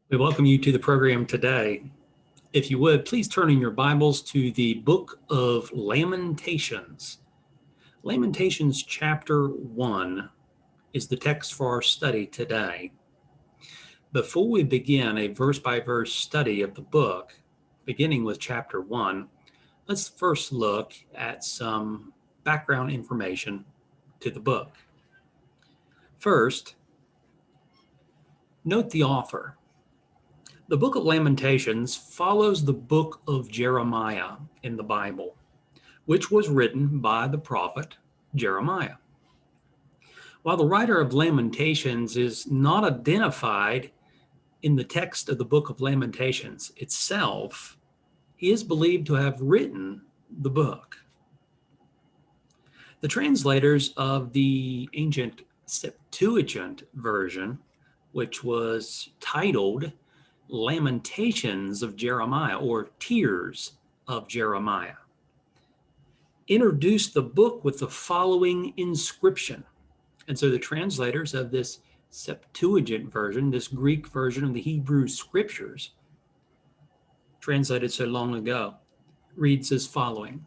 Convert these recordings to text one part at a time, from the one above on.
We welcome you to the program today. If you would, please turn in your Bibles to the Book of Lamentations. Lamentations chapter 1 is the text for our study today. Before we begin a verse-by-verse study of the book, beginning with chapter 1, let's first look at some background information to the book. First, note the author. The Book of Lamentations follows the book of Jeremiah in the Bible, which was written by the prophet Jeremiah. While the writer of Lamentations is not identified in the text of the Book of Lamentations itself, he is believed to have written the book. The translators of the ancient Septuagint version, which was titled Lamentations of Jeremiah, or Tears of Jeremiah, introduced the book with the following inscription. And so the translators of this Septuagint version, this Greek version of the Hebrew scriptures, translated so long ago, reads as following.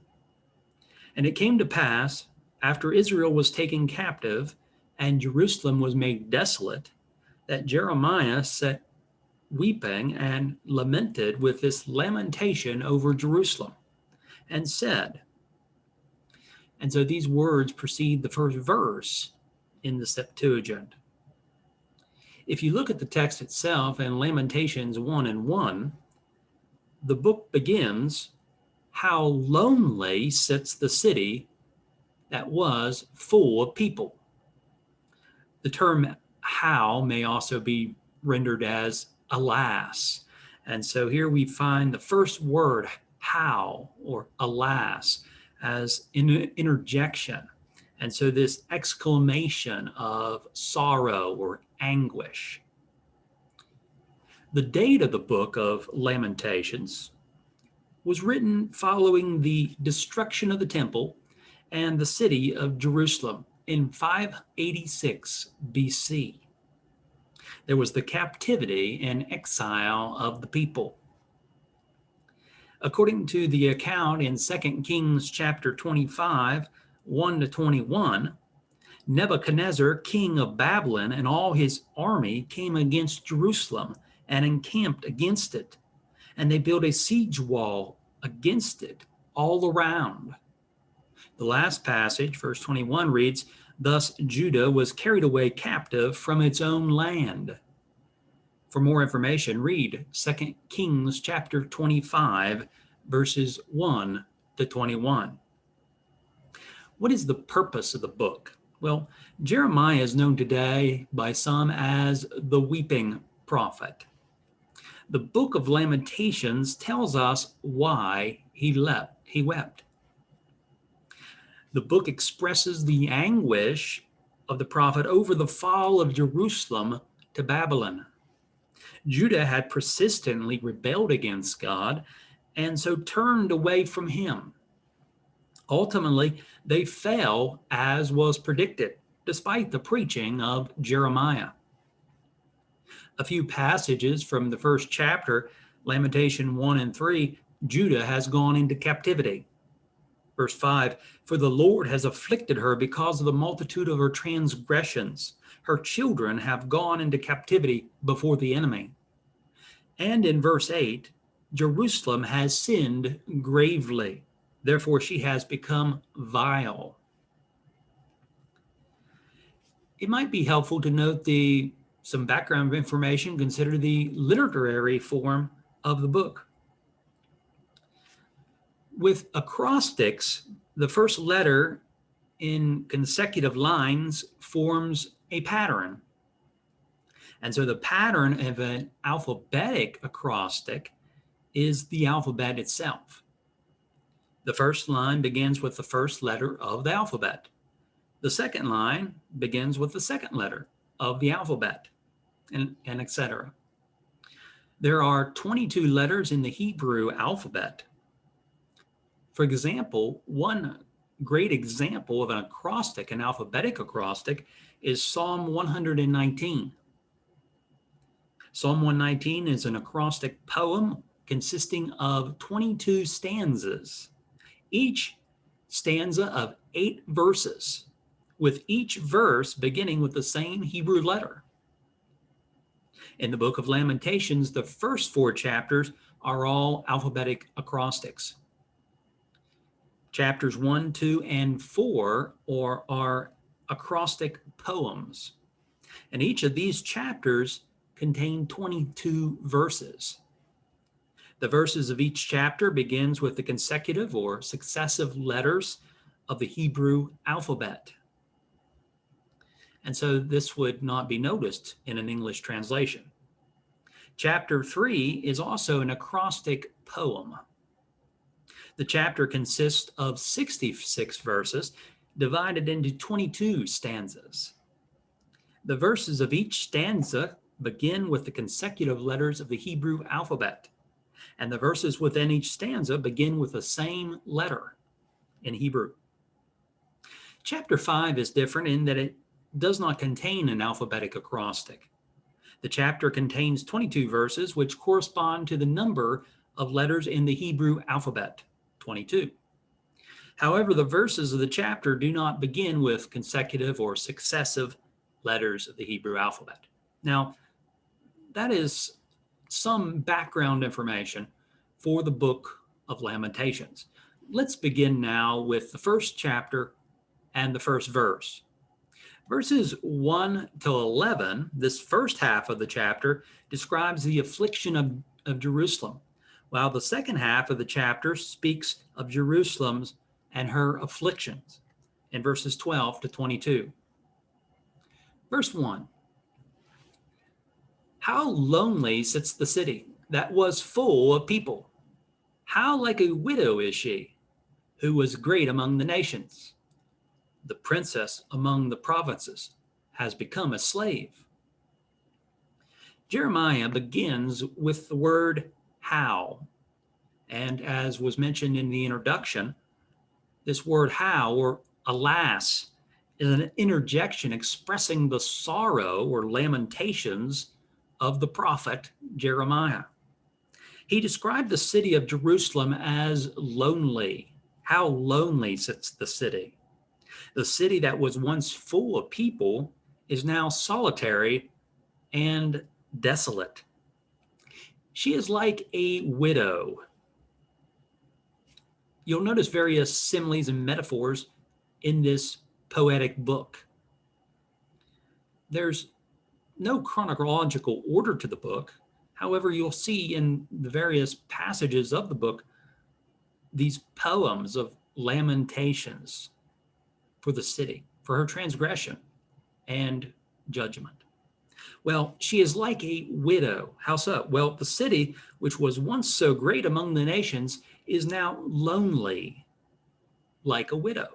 And it came to pass, after Israel was taken captive and Jerusalem was made desolate, that Jeremiah sat weeping and lamented with this lamentation over Jerusalem, and said, and so these words precede the first verse in the Septuagint. If you look at the text itself in Lamentations 1:1, the book begins, how lonely sits the city that was full of people. The term how may also be rendered as alas. And so here we find the first word, how, or alas, as an interjection. And so this exclamation of sorrow or anguish. The date of the Book of Lamentations was written following the destruction of the temple and the city of Jerusalem in 586 BC. There was the captivity and exile of the people. According to the account in 2 Kings chapter 25, 1-21, Nebuchadnezzar, king of Babylon, and all his army came against Jerusalem and encamped against it. And they built a siege wall against it all around. The last passage, verse 21, reads, thus Judah was carried away captive from its own land. For more information, read 2 Kings chapter 25, verses 1-21. What is the purpose of the book? Well, Jeremiah is known today by some as the weeping prophet. The Book of Lamentations tells us why he wept. The book expresses the anguish of the prophet over the fall of Jerusalem to Babylon. Judah had persistently rebelled against God and so turned away from him. Ultimately, they fell as was predicted, despite the preaching of Jeremiah. A few passages from the first chapter, Lamentation 1-3, Judah has gone into captivity. Verse 5, for the Lord has afflicted her because of the multitude of her transgressions. Her children have gone into captivity before the enemy. And in verse 8, Jerusalem has sinned gravely. Therefore, she has become vile. It might be helpful to note some background information, consider the literary form of the book. With acrostics, the first letter in consecutive lines forms a pattern. And so the pattern of an alphabetic acrostic is the alphabet itself. The first line begins with the first letter of the alphabet. The second line begins with the second letter of the alphabet, and etc. There are 22 letters in the Hebrew alphabet. For example, one great example of an acrostic, an alphabetic acrostic, is Psalm 119. Psalm 119 is an acrostic poem consisting of 22 stanzas, each stanza of 8 verses, with each verse beginning with the same Hebrew letter. In the Book of Lamentations, the first 4 chapters are all alphabetic acrostics. Chapters 1, 2, and 4 are acrostic poems. And each of these chapters contain 22 verses. The verses of each chapter begins with the consecutive or successive letters of the Hebrew alphabet. And so this would not be noticed in an English translation. Chapter 3 is also an acrostic poem. The chapter consists of 66 verses divided into 22 stanzas. The verses of each stanza begin with the consecutive letters of the Hebrew alphabet, and the verses within each stanza begin with the same letter in Hebrew. Chapter 5 is different in that it does not contain an alphabetic acrostic. The chapter contains 22 verses, which correspond to the number of letters in the Hebrew alphabet, 22. However, the verses of the chapter do not begin with consecutive or successive letters of the Hebrew alphabet. Now, that is some background information for the Book of Lamentations. Let's begin now with the first chapter and the first verse. Verses 1 to 11, this first half of the chapter, describes the affliction of Jerusalem, while the second half of the chapter speaks of Jerusalem's and her afflictions in verses 12 to 22. Verse 1. How lonely sits the city that was full of people. How like a widow is she, who was great among the nations. The princess among the provinces has become a slave. Jeremiah begins with the word how. And as was mentioned in the introduction, this word how, or alas, is an interjection expressing the sorrow or lamentations of the prophet Jeremiah. He described the city of Jerusalem as lonely. How lonely sits the city. The city that was once full of people is now solitary and desolate. She is like a widow. You'll notice various similes and metaphors in this poetic book. There's no chronological order to the book. However, you'll see in the various passages of the book these poems of lamentations for the city, for her transgression and judgment. Well, she is like a widow. How so? Well, the city, which was once so great among the nations, is now lonely, like a widow.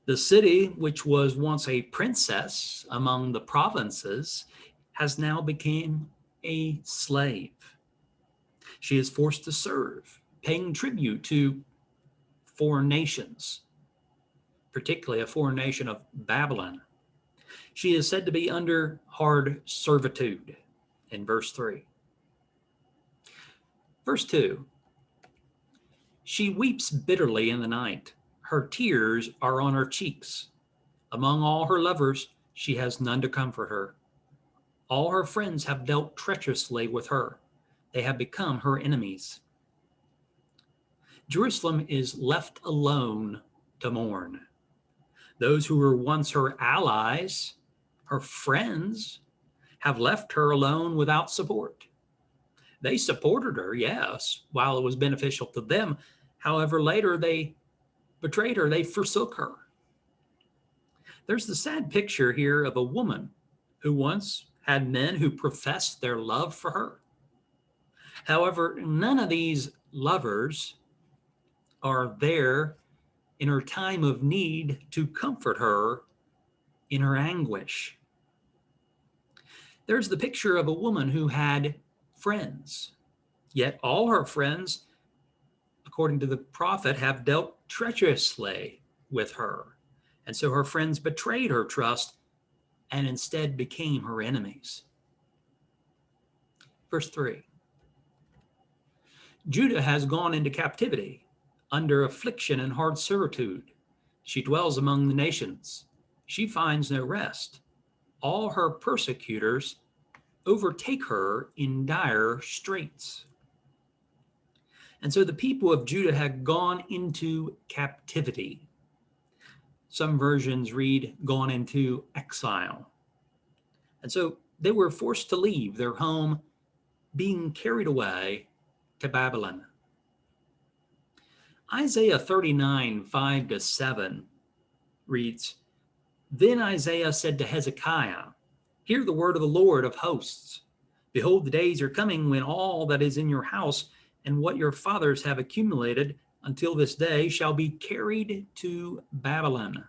The city, which was once a princess among the provinces, has now become a slave. She is forced to serve, paying tribute to foreign nations, particularly a foreign nation of Babylon. She is said to be under hard servitude in verse 3. Verse 2, she weeps bitterly in the night. Her tears are on her cheeks. Among all her lovers, she has none to comfort her. All her friends have dealt treacherously with her. They have become her enemies. Jerusalem is left alone to mourn. Those who were once her allies, her friends, have left her alone without support. They supported her, yes, while it was beneficial to them. However, later they betrayed her, they forsook her. There's the sad picture here of a woman who once had men who professed their love for her. However, none of these lovers are there in her time of need to comfort her in her anguish. There's the picture of a woman who had friends, yet all her friends, according to the prophet, have dealt treacherously with her. And so her friends betrayed her trust and instead became her enemies. Verse 3. Judah has gone into captivity, under affliction and hard servitude. She dwells among the nations. She finds no rest. All her persecutors overtake her in dire straits. And so the people of Judah had gone into captivity. Some versions read gone into exile. And so they were forced to leave their home, being carried away to Babylon. Isaiah 39, 5-7 reads, Then Isaiah said to Hezekiah, Hear the word of the Lord of hosts. Behold, the days are coming when all that is in your house and what your fathers have accumulated until this day shall be carried to Babylon.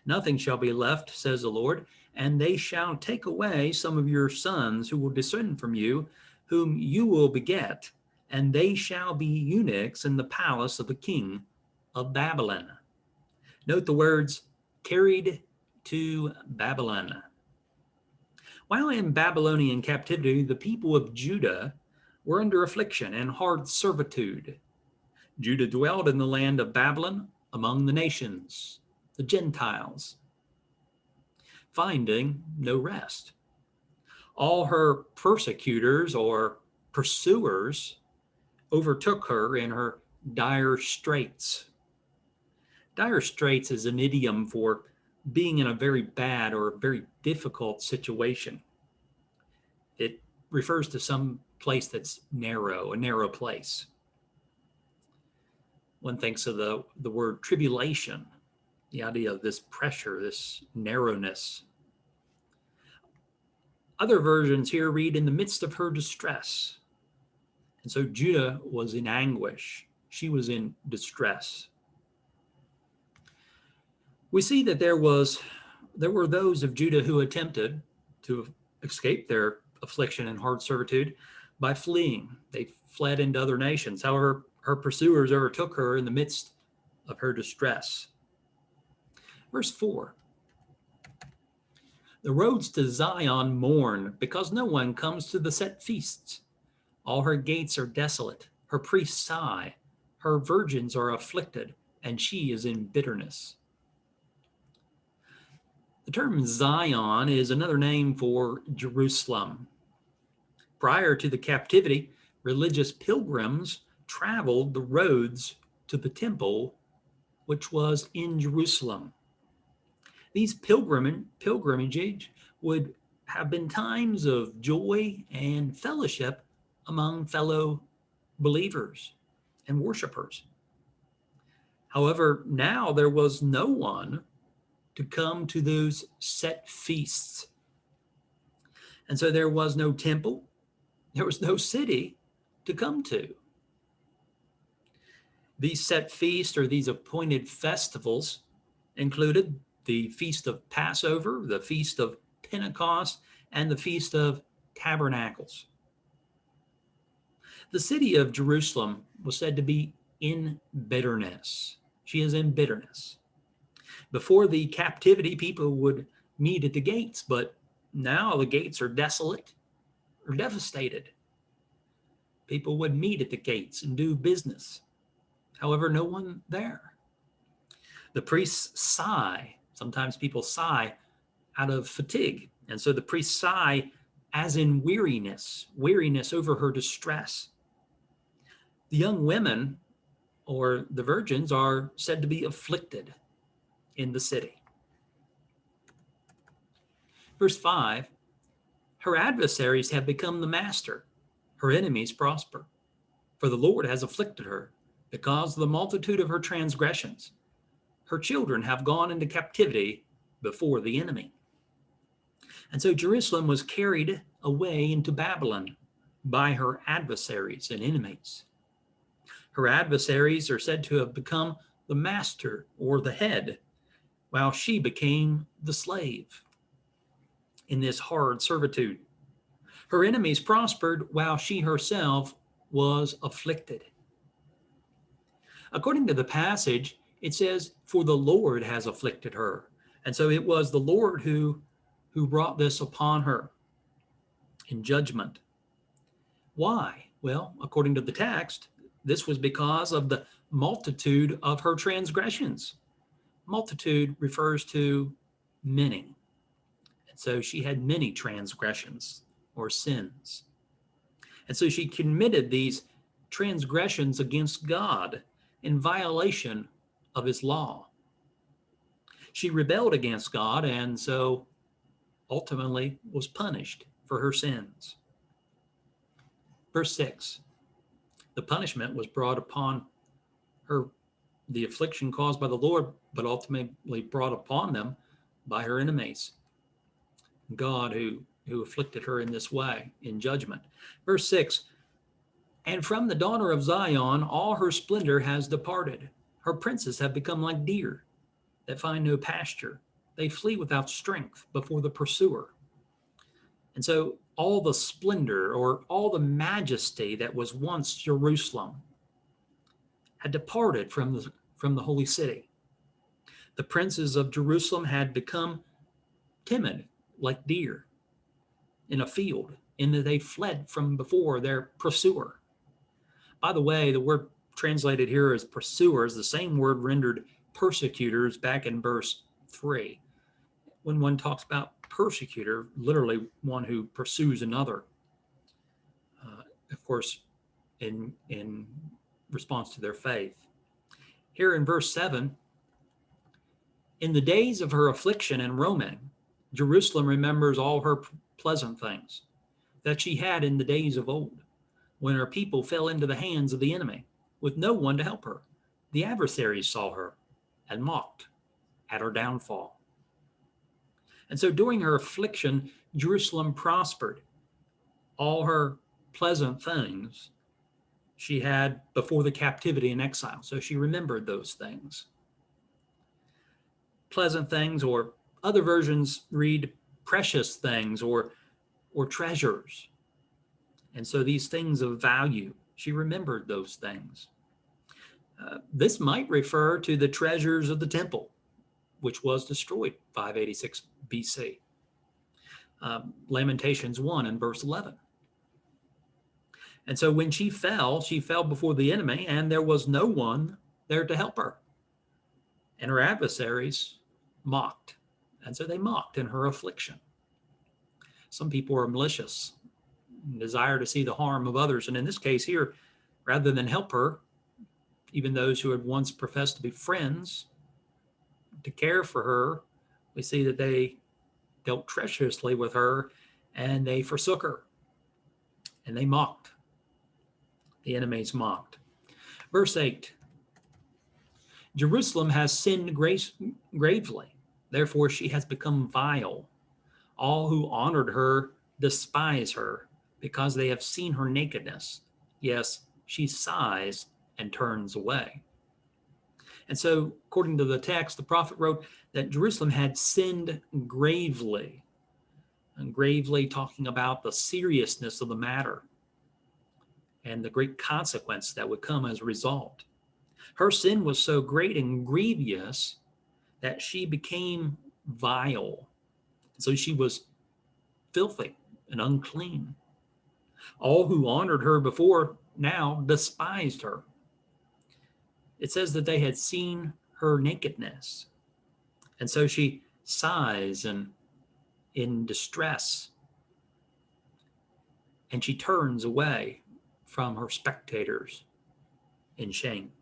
Nothing shall be left, says the Lord, and they shall take away some of your sons who will descend from you, whom you will beget, and they shall be eunuchs in the palace of the king of Babylon. Note the words, carried to Babylon. While in Babylonian captivity, the people of Judah were under affliction and hard servitude. Judah dwelled in the land of Babylon among the nations, the Gentiles, finding no rest. All her persecutors or pursuers overtook her in her dire straits. Dire straits is an idiom for being in a very bad or very difficult situation. It refers to some place that's narrow, a narrow place. One thinks of the word tribulation, the idea of this pressure, this narrowness. Other versions here read in the midst of her distress. And so Judah was in anguish. She was in distress. We see that there were those of Judah who attempted to escape their affliction and hard servitude by fleeing. They fled into other nations. However, her pursuers overtook her in the midst of her distress. Verse 4. The roads to Zion mourn because no one comes to the set feasts. All her gates are desolate. Her priests sigh. Her virgins are afflicted, and she is in bitterness. The term Zion is another name for Jerusalem. Prior to the captivity, religious pilgrims traveled the roads to the temple, which was in Jerusalem. These pilgrimages would have been times of joy and fellowship among fellow believers and worshipers. However, now there was no one to come to those set feasts. And so there was no temple, there was no city to come to. These set feasts, or these appointed festivals, included the Feast of Passover, the Feast of Pentecost, and the Feast of Tabernacles. The city of Jerusalem was said to be in bitterness. She is in bitterness. Before the captivity, people would meet at the gates, but now the gates are desolate or devastated. People would meet at the gates and do business. However, no one there. The priests sigh. Sometimes people sigh out of fatigue. And so the priests sigh as in weariness over her distress. The young women or the virgins are said to be afflicted in the city. Verse 5, her adversaries have become the master. Her enemies prosper. For the Lord has afflicted her because of the multitude of her transgressions. Her children have gone into captivity before the enemy. And so Jerusalem was carried away into Babylon by her adversaries and enemies. Her adversaries are said to have become the master or the head, while she became the slave in this hard servitude. Her enemies prospered while she herself was afflicted. According to the passage, it says, for the Lord has afflicted her. And so it was the Lord who brought this upon her in judgment. Why? Well, according to the text, this was because of the multitude of her transgressions. Multitude refers to many. And so she had many transgressions or sins. And so she committed these transgressions against God in violation of his law. She rebelled against God and so ultimately was punished for her sins. Verse 6, the punishment was brought upon her, the affliction caused by the Lord, but ultimately brought upon them by her enemies. God who afflicted her in this way, in judgment. Verse 6, and from the daughter of Zion, all her splendor has departed. Her princes have become like deer that find no pasture. They flee without strength before the pursuer. And so all the splendor or all the majesty that was once Jerusalem had departed from the holy city. The princes of Jerusalem had become timid like deer in a field, in that they fled from before their pursuer. By the way, the word translated here as pursuer is the same word rendered persecutors back in verse 3. When one talks about persecutor, literally one who pursues another, of course, in response to their faith. Here in verse 7, in the days of her affliction and roaming, Jerusalem remembers all her pleasant things that she had in the days of old, when her people fell into the hands of the enemy, with no one to help her. The adversaries saw her and mocked at her downfall. And so during her affliction, Jerusalem prospered. All her pleasant things she had before the captivity and exile. So she remembered those things. Pleasant things, or other versions read precious things or treasures. And so these things of value, she remembered those things. This might refer to the treasures of the temple, which was destroyed 586 BC. Lamentations 1 and verse 11. And so when she fell before the enemy, and there was no one there to help her. And her adversaries mocked. And so they mocked in her affliction. Some people are malicious, desire to see the harm of others. And in this case here, rather than help her, even those who had once professed to be friends, to care for her, we see that they dealt treacherously with her and they forsook her and they mocked. The enemies mocked. Verse 8, Jerusalem has sinned gravely, therefore she has become vile. All who honored her despise her because they have seen her nakedness. Yes, she sighs and turns away. And so, according to the text, the prophet wrote that Jerusalem had sinned gravely, and gravely talking about the seriousness of the matter and the great consequence that would come as a result. Her sin was so great and grievous that she became vile. So she was filthy and unclean. All who honored her before now despised her. It says that they had seen her nakedness. And so she sighs and in distress. And she turns away from her spectators in shame.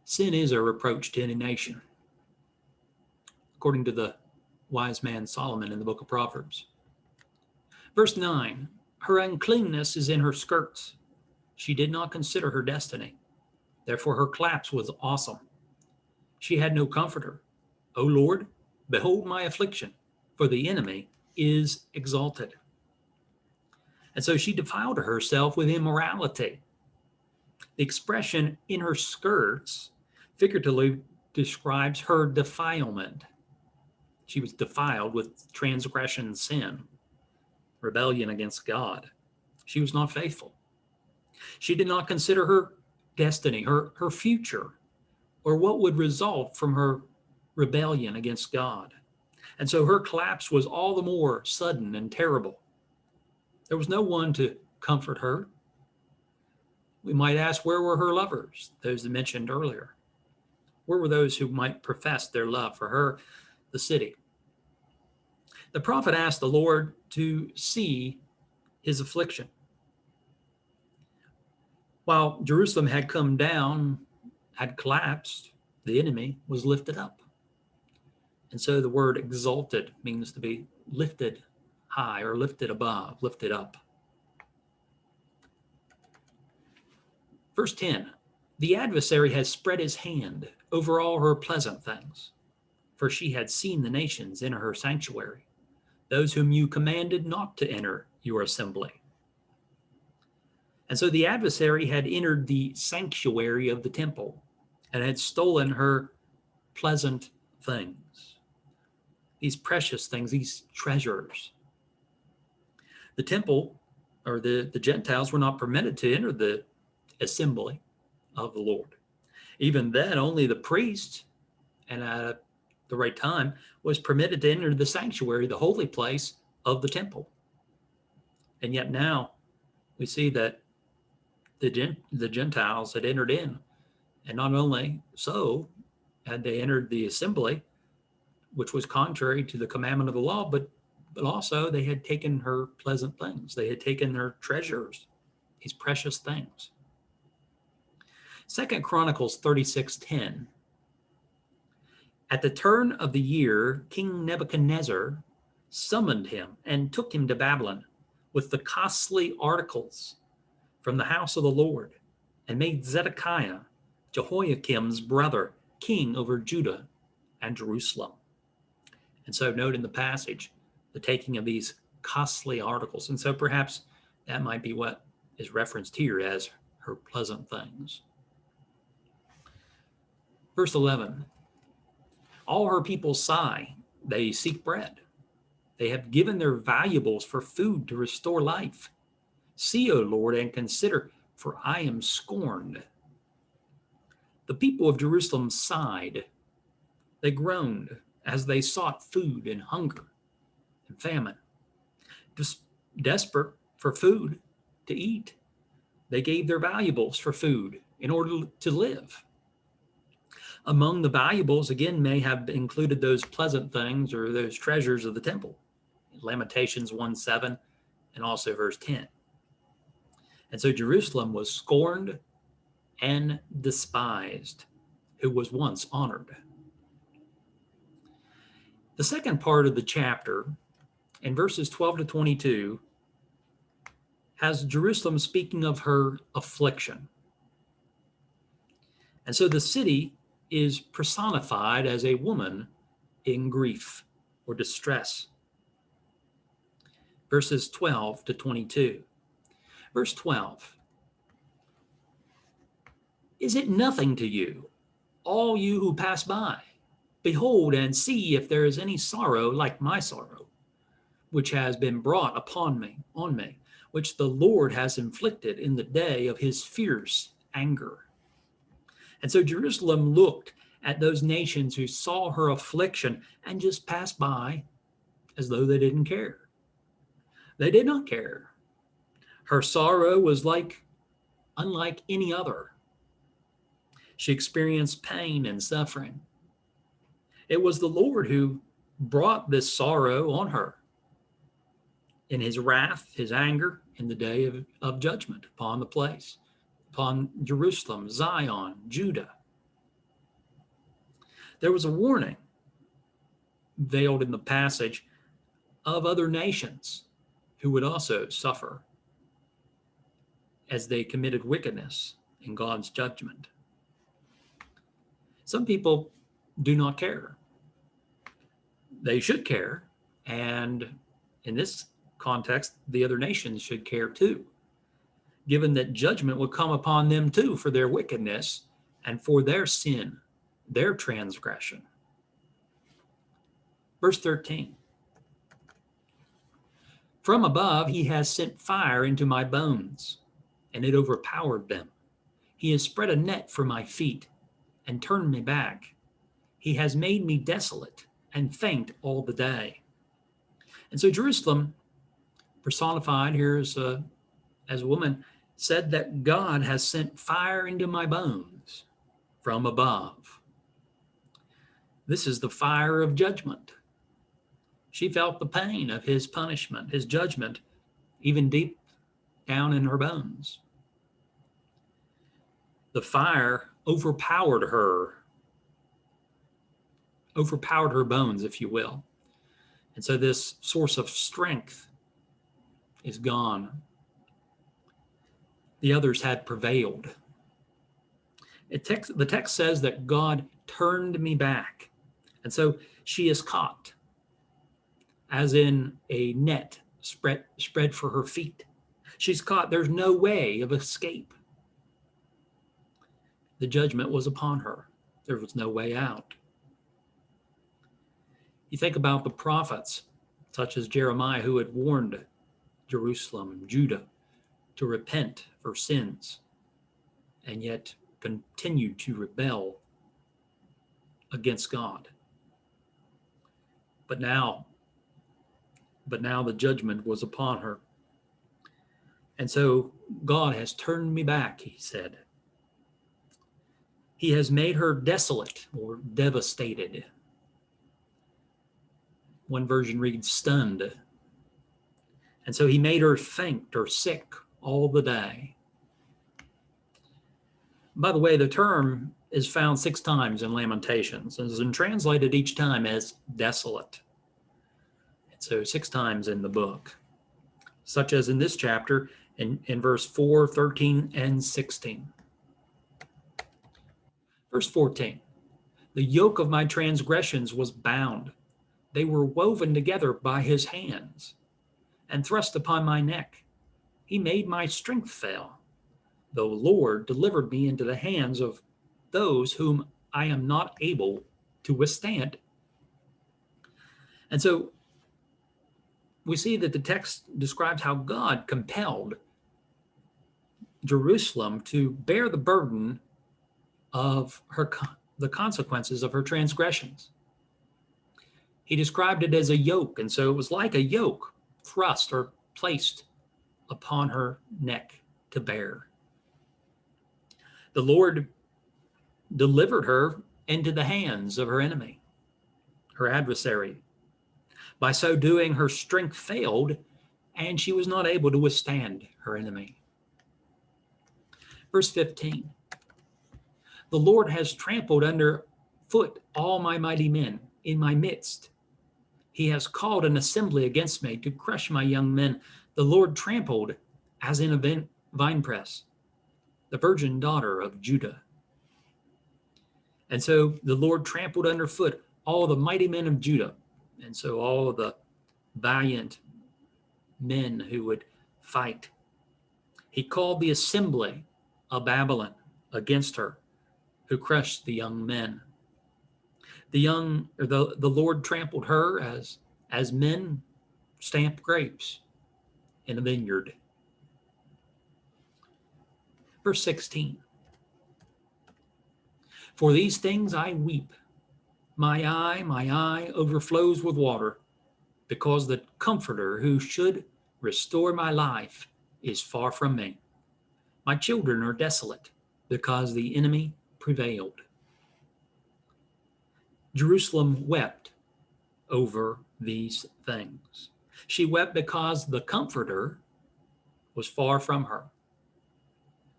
Sin is a reproach to any nation, according to the wise man Solomon in the book of Proverbs. Verse 9, her uncleanness is in her skirts. She did not consider her destiny. Therefore her collapse was awesome. She had no comforter. O Lord, behold my affliction, for the enemy is exalted. And so she defiled herself with immorality. The expression in her skirts figuratively describes her defilement. She was defiled with transgression and sin, rebellion against God. She was not faithful. She did not consider her destiny, her future, or what would result from her rebellion against God. And so her collapse was all the more sudden and terrible. There was no one to comfort her. We might ask, where were her lovers, those mentioned earlier? Where were those who might profess their love for her, the city? The prophet asked the Lord to see his affliction. While Jerusalem had come down, had collapsed, the enemy was lifted up. And so the word exalted means to be lifted high or lifted above, lifted up. Verse 10, the adversary has spread his hand over all her pleasant things, for she had seen the nations enter her sanctuary, those whom you commanded not to enter your assembly. And so the adversary had entered the sanctuary of the temple and had stolen her pleasant things, these precious things, these treasures. The temple, or the Gentiles, were not permitted to enter the assembly of the Lord. Even then, only the priest, and at the right time, was permitted to enter the sanctuary, the holy place of the temple. And yet now we see that the Gentiles had entered in. And not only so had they entered the assembly, which was contrary to the commandment of the law, but also they had taken her pleasant things. They had taken her treasures, these precious things. 2 Chronicles 36:10. At the turn of the year, King Nebuchadnezzar summoned him and took him to Babylon with the costly articles from the house of the Lord, and made Zedekiah, Jehoiakim's brother, king over Judah and Jerusalem. And so note in the passage the taking of these costly articles. And so perhaps that might be what is referenced here as her pleasant things. Verse 11, all her people sigh, they seek bread. They have given their valuables for food to restore life. See, O Lord, and consider, for I am scorned. The people of Jerusalem sighed. They groaned as they sought food in hunger and famine. Just desperate for food to eat, they gave their valuables for food in order to live. Among the valuables, again, may have included those pleasant things or those treasures of the temple. Lamentations 1:7 and also verse 10. And so Jerusalem was scorned and despised, who was once honored. The second part of the chapter, in verses 12 to 22, has Jerusalem speaking of her affliction. And so the city is personified as a woman in grief or distress. Verses 12 to 22. Verse 12. Is it nothing to you, all you who pass by? Behold and see if there is any sorrow like my sorrow, which has been brought upon me, which the Lord has inflicted in the day of his fierce anger. And so Jerusalem looked at those nations who saw her affliction and just passed by as though they didn't care. They did not care. Her sorrow was unlike any other. She experienced pain and suffering. It was the Lord who brought this sorrow on her in his wrath, his anger, in the day of judgment upon the place, upon Jerusalem, Zion, Judah. There was a warning veiled in the passage of other nations who would also suffer as they committed wickedness in God's judgment. Some people do not care. They should care, and in this context, the other nations should care too, given that judgment will come upon them too for their wickedness and for their sin, their transgression. Verse 13. From above he has sent fire into my bones, and it overpowered them. He has spread a net for my feet and turned me back. He has made me desolate and faint all the day. And so Jerusalem personified here as a woman, said that God has sent fire into my bones from above. This is the fire of judgment. She felt the pain of his punishment, his judgment, even deep down in her bones. The fire overpowered her bones, if you will. And so this source of strength is gone. The others had prevailed. The text says that God turned me back. And so she is caught, as in a net spread for her feet. She's caught. There's no way of escape. The judgment was upon her. There was no way out. You think about the prophets, such as Jeremiah, who had warned Jerusalem, Judah, to repent for sins, and yet continued to rebel against God. But now the judgment was upon her. And so God has turned me back, he said. He has made her desolate or devastated. One version reads stunned. And so he made her faint or sick all the day. By the way, the term is found 6 times in Lamentations and is translated each time as desolate. And so 6 times in the book, such as in this chapter in verse 4, 13, and 16. Verse 14, the yoke of my transgressions was bound. They were woven together by his hands and thrust upon my neck. He made my strength fail. The Lord delivered me into the hands of those whom I am not able to withstand. And so we see that the text describes how God compelled Jerusalem to bear the burden of the consequences of her transgressions. He described it as a yoke, and so it was like a yoke thrust or placed upon her neck to bear. The Lord delivered her into the hands of her enemy, her adversary. By so doing, her strength failed, and she was not able to withstand her enemy. Verse 15, the Lord has trampled under foot all my mighty men in my midst. He has called an assembly against me to crush my young men. The Lord trampled as in a winepress, the virgin daughter of Judah. And so the Lord trampled underfoot all the mighty men of Judah. And so all the valiant men who would fight. He called the assembly of Babylon against her, who crushed the young men. The Lord trampled her as men stamp grapes in a vineyard. Verse 16. For these things I weep. My eye overflows with water, because the Comforter who should restore my life is far from me. My children are desolate, because the enemy prevailed. Jerusalem wept over these things. She wept because the Comforter was far from her,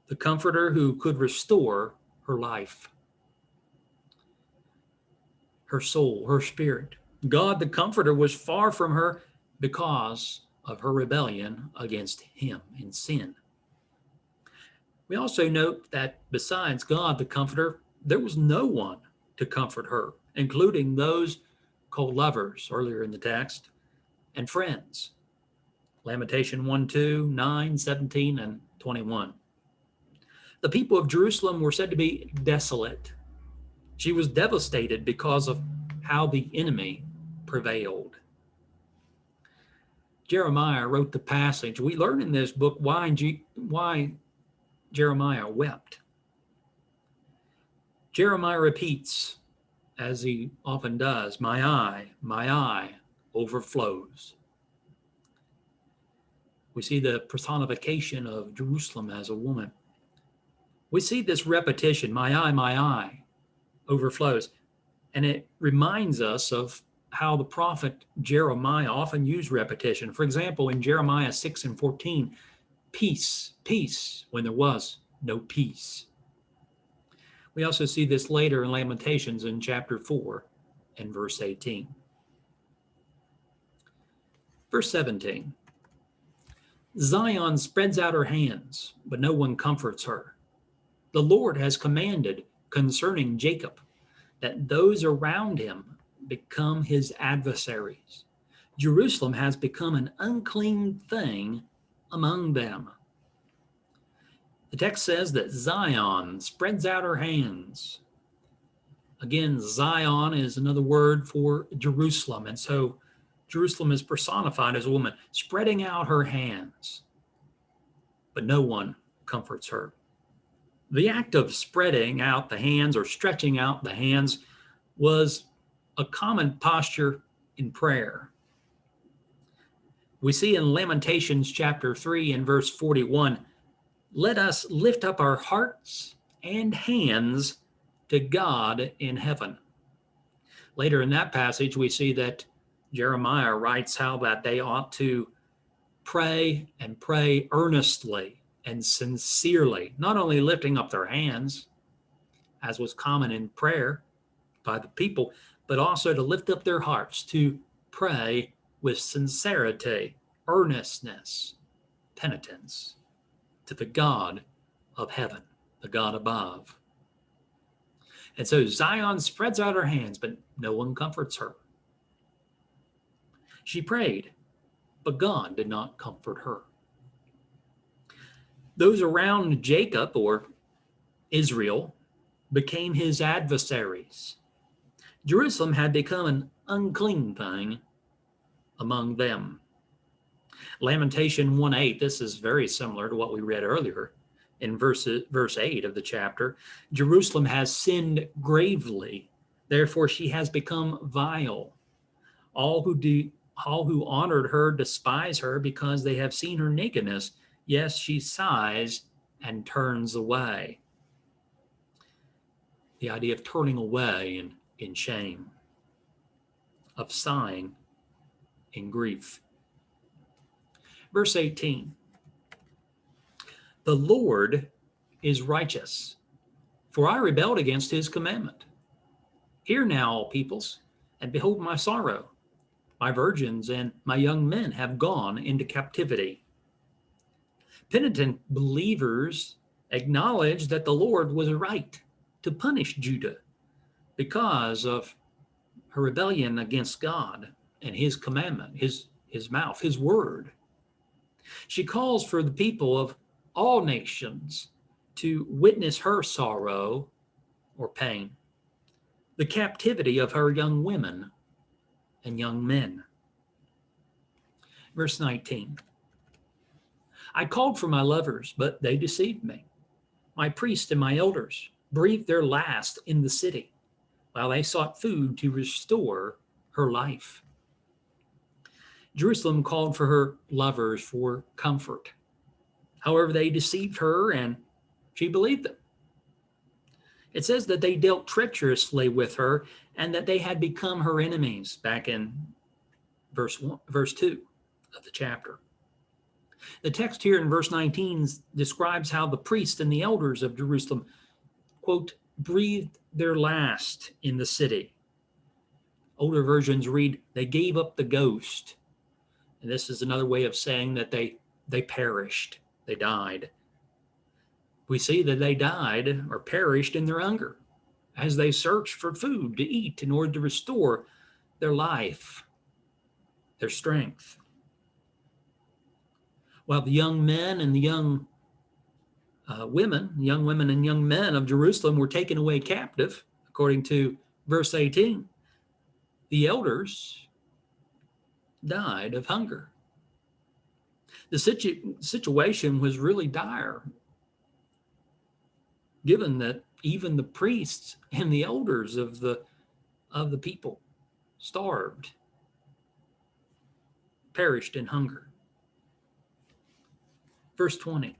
the Comforter who could restore her life, her soul, her spirit. God, the Comforter, was far from her because of her rebellion against him in sin. We also note that besides God, the Comforter, there was no one to comfort her, including those called lovers earlier in the text and friends. Lamentation 1:2, 9, 17, and 21. The people of Jerusalem were said to be desolate. She was devastated because of how the enemy prevailed. Jeremiah wrote the passage. We learn in this book why Jeremiah wept. Jeremiah repeats, as he often does, my eye overflows. We see the personification of Jerusalem as a woman. We see this repetition, my eye, overflows. And it reminds us of how the prophet Jeremiah often used repetition. For example, in Jeremiah 6:14, peace, peace, when there was no peace. We also see this later in Lamentations in chapter 4 and verse 18. Verse 17, Zion spreads out her hands, but no one comforts her. The Lord has commanded concerning Jacob that those around him become his adversaries. Jerusalem has become an unclean thing among them. The text says that Zion spreads out her hands. Again, Zion is another word for Jerusalem. And so Jerusalem is personified as a woman spreading out her hands, but no one comforts her. The act of spreading out the hands or stretching out the hands was a common posture in prayer. We see in Lamentations chapter 3 and verse 41, let us lift up our hearts and hands to God in heaven. Later in that passage, we see that Jeremiah writes how that they ought to pray and pray earnestly and sincerely, not only lifting up their hands, as was common in prayer by the people, but also to lift up their hearts, to pray with sincerity, earnestness, penitence to the God of heaven, the God above. And so Zion spreads out her hands, but no one comforts her. She prayed, but God did not comfort her. Those around Jacob, or Israel, became his adversaries. Jerusalem had become an unclean thing among them. Lamentation 1:8, this is very similar to what we read earlier in verse 8 of the chapter. Jerusalem has sinned gravely, therefore she has become vile. All who honored her despise her because they have seen her nakedness. Yes, she sighs and turns away. The idea of turning away in shame, of sighing in grief. Verse 18, the Lord is righteous, for I rebelled against his commandment. Hear now, all peoples, and behold my sorrow. My virgins and my young men have gone into captivity. Penitent believers acknowledge that the Lord was right to punish Judah because of her rebellion against God and his commandment, his mouth, his word. She calls for the people of all nations to witness her sorrow or pain, the captivity of her young women and young men. Verse 19, I called for my lovers, but they deceived me. My priests and my elders breathed their last in the city, while they sought food to restore her life. Jerusalem called for her lovers for comfort. However, they deceived her and she believed them. It says that they dealt treacherously with her and that they had become her enemies back in verse 2 of the chapter. The text here in verse 19 describes how the priests and the elders of Jerusalem, quote, breathed their last in the city. Older versions read, they gave up the ghost. And this is another way of saying that they perished, they died. We see that they died or perished in their hunger as they searched for food to eat in order to restore their life, their strength. While the young men and the young women and young men of Jerusalem were taken away captive, according to verse 18, the elders died of hunger. The situation was really dire, given that even the priests and the elders of the people starved, perished in hunger. Verse 20.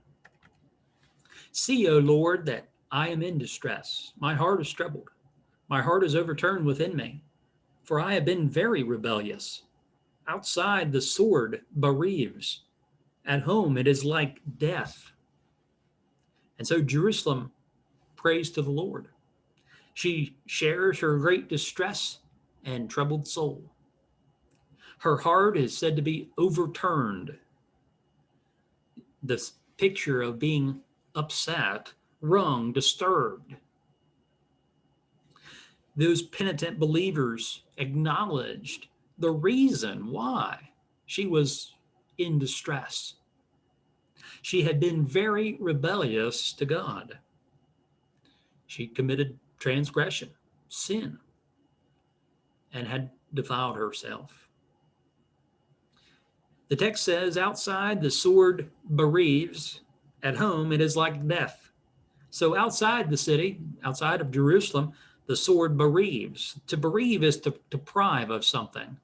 See, O Lord, that I am in distress. My heart is troubled. My heart is overturned within me, for I have been very rebellious. Outside the sword bereaves. At home it is like death. And so Jerusalem prays to the Lord. She shares her great distress and troubled soul. Her heart is said to be overturned. This picture of being upset, wrung, disturbed. Those penitent believers acknowledged the reason why she was in distress. She had been very rebellious to God. She committed transgression, sin, and had defiled herself. The text says, outside the sword bereaves, at home it is like death. So outside the city, outside of Jerusalem, the sword bereaves. To bereave is to deprive of something,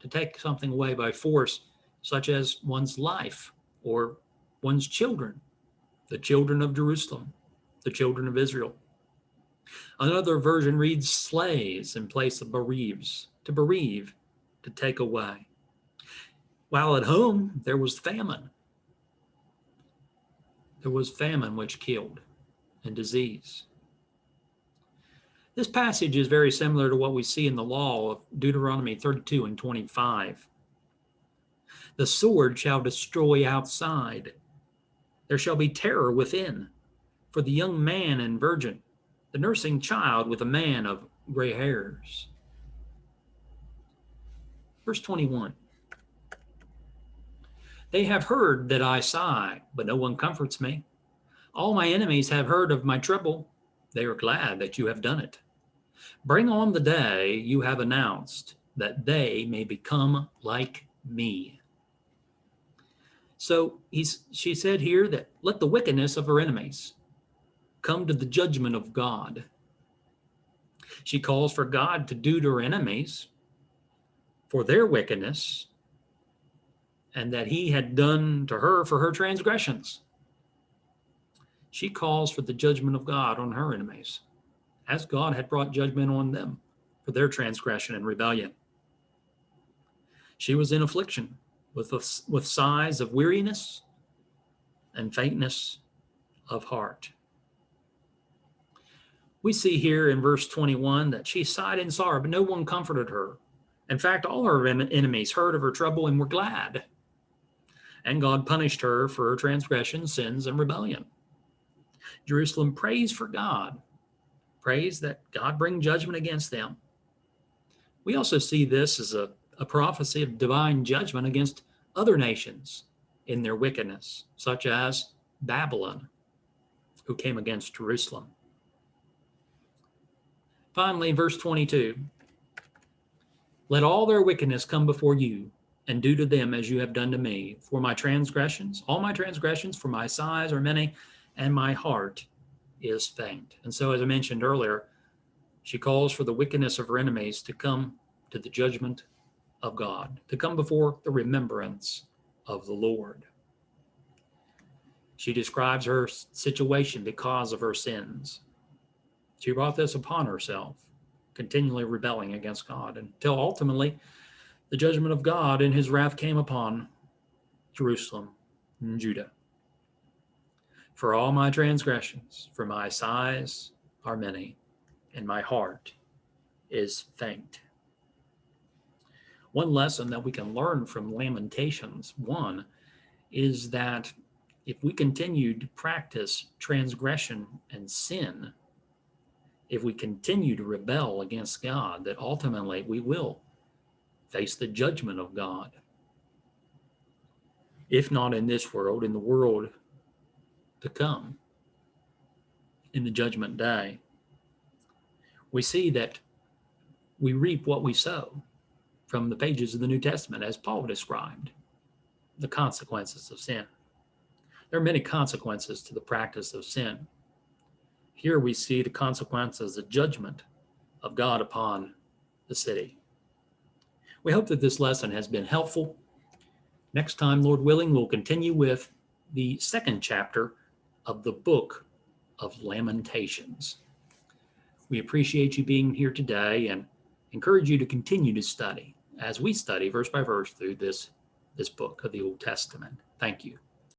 to take something away by force, such as one's life or one's children, the children of Jerusalem, the children of Israel. Another version reads slays in place of bereaves, to bereave, to take away. While at home, there was famine. There was famine which killed, and disease. This passage is very similar to what we see in the law of Deuteronomy 32 and 25. The sword shall destroy outside. There shall be terror within, for the young man and virgin, the nursing child with a man of gray hairs. Verse 21. They have heard that I sigh, but no one comforts me. All my enemies have heard of my trouble. They are glad that you have done it. Bring on the day you have announced, that they may become like me. So she said here that let the wickedness of her enemies come to the judgment of God. She calls for God to do to her enemies for their wickedness, and that he had done to her for her transgressions. She calls for the judgment of God on her enemies, as God had brought judgment on them for their transgression and rebellion. She was in affliction with sighs of weariness and faintness of heart. We see here in verse 21 that she sighed in sorrow, but no one comforted her. In fact, all her enemies heard of her trouble and were glad. And God punished her for her transgression, sins, and rebellion. Jerusalem prays for God, prays that God bring judgment against them. We also see this as a prophecy of divine judgment against other nations in their wickedness, such as Babylon, who came against Jerusalem. Finally, verse 22, let all their wickedness come before you, and do to them as you have done to me. For my transgressions, all my transgressions, for my sighs are many, and my heart is faint. And so, as I mentioned earlier, she calls for the wickedness of her enemies to come to the judgment of God, to come before the remembrance of the Lord. She describes her situation because of her sins. She brought this upon herself, continually rebelling against God, until ultimately the judgment of God in his wrath came upon Jerusalem and Judah. For all my transgressions, for my sighs are many, and my heart is faint. One lesson that we can learn from Lamentations 1 is that if we continue to practice transgression and sin, if we continue to rebel against God, that ultimately we will face the judgment of God. If not in this world, in the world to come, in the judgment day. We see that we reap what we sow from the pages of the New Testament, as Paul described, the consequences of sin. There are many consequences to the practice of sin. Here we see the consequences, the judgment of God upon the city. We hope that this lesson has been helpful. Next time, Lord willing, we'll continue with the second chapter of the Book of Lamentations. We appreciate you being here today and encourage you to continue to study as we study verse by verse through this book of the Old Testament. Thank you.